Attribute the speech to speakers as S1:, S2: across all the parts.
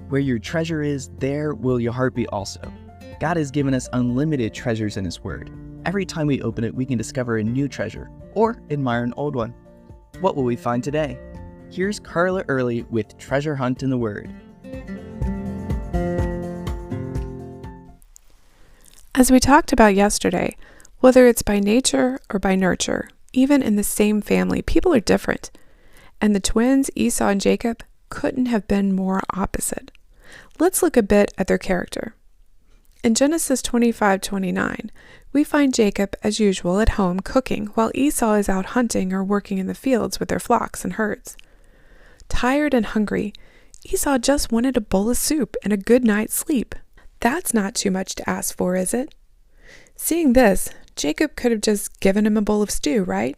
S1: Where your treasure is, there will your heart be also. God has given us unlimited treasures in His Word. Every time we open it, we can discover a new treasure or admire an old one. What will we find today? Here's Carla Early with Treasure Hunt in the Word.
S2: As we talked about yesterday, whether it's by nature or by nurture, even in the same family, people are different. And the twins, Esau and Jacob, couldn't have been more opposite. Let's look a bit at their character. In Genesis 25:29, we find Jacob, as usual, at home cooking while Esau is out hunting or working in the fields with their flocks and herds. Tired and hungry, Esau just wanted a bowl of soup and a good night's sleep. That's not too much to ask for, is it? Seeing this, Jacob could have just given him a bowl of stew, right?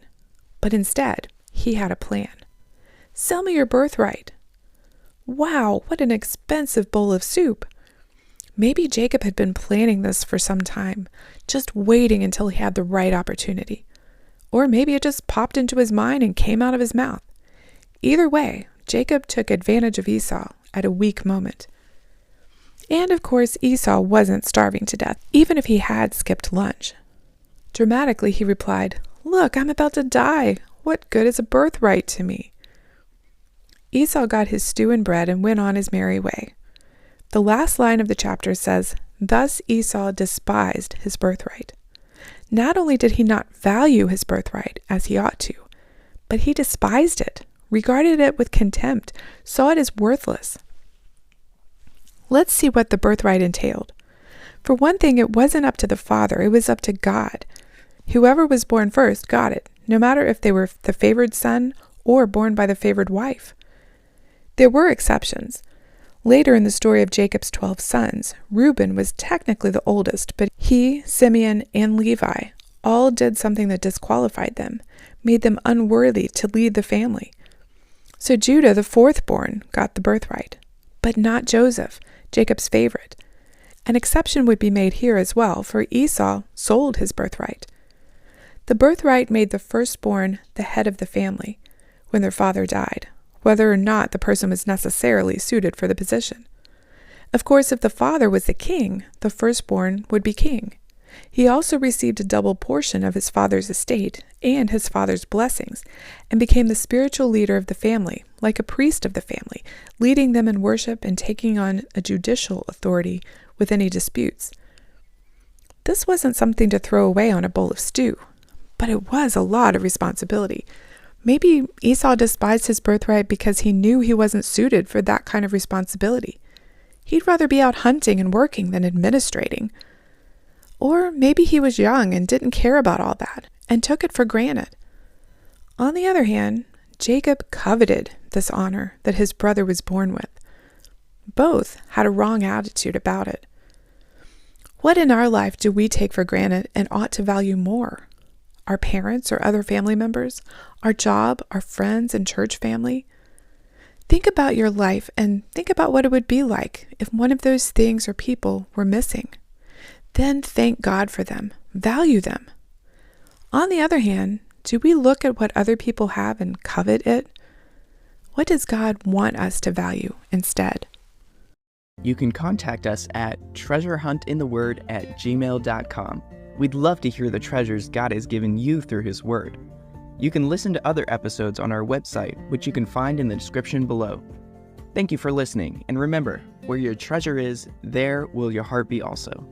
S2: But instead, he had a plan. Sell me your birthright. Wow, what an expensive bowl of soup. Maybe Jacob had been planning this for some time, just waiting until he had the right opportunity. Or maybe it just popped into his mind and came out of his mouth. Either way, Jacob took advantage of Esau at a weak moment. And of course, Esau wasn't starving to death, even if he had skipped lunch. Dramatically, he replied, "Look, I'm about to die. What good is a birthright to me?" Esau got his stew and bread and went on his merry way. The last line of the chapter says, "Thus Esau despised his birthright." Not only did he not value his birthright as he ought to, but he despised it, regarded it with contempt, saw it as worthless. Let's see what the birthright entailed. For one thing, it wasn't up to the father, it was up to God. Whoever was born first got it, no matter if they were the favored son or born by the favored wife. There were exceptions. Later in the story of Jacob's 12 sons, Reuben was technically the oldest, but he, Simeon, and Levi all did something that disqualified them, made them unworthy to lead the family. So Judah, the fourth-born, got the birthright, but not Joseph, Jacob's favorite. An exception would be made here as well, for Esau sold his birthright. The birthright made the firstborn the head of the family when their father died, whether or not the person was necessarily suited for the position. Of course, if the father was the king, the firstborn would be king. He also received a double portion of his father's estate and his father's blessings, and became the spiritual leader of the family, like a priest of the family, leading them in worship and taking on a judicial authority with any disputes. This wasn't something to throw away on a bowl of stew, but it was a lot of responsibility. Maybe Esau despised his birthright because he knew he wasn't suited for that kind of responsibility. He'd rather be out hunting and working than administrating. Or maybe he was young and didn't care about all that, and took it for granted. On the other hand, Jacob coveted this honor that his brother was born with. Both had a wrong attitude about it. What in our life do we take for granted and ought to value more? Our parents or other family members? Our job, our friends and church family? Think about your life and think about what it would be like if one of those things or people were missing. Then thank God for them. Value them. On the other hand, do we look at what other people have and covet it? What does God want us to instead?
S1: You can contact us at treasurehuntintheword@gmail.com. We'd love to hear the treasures God has given you through His Word. You can listen to other episodes on our website, which you can find in the description below. Thank you for listening, and remember, where your treasure is, there will your heart be also.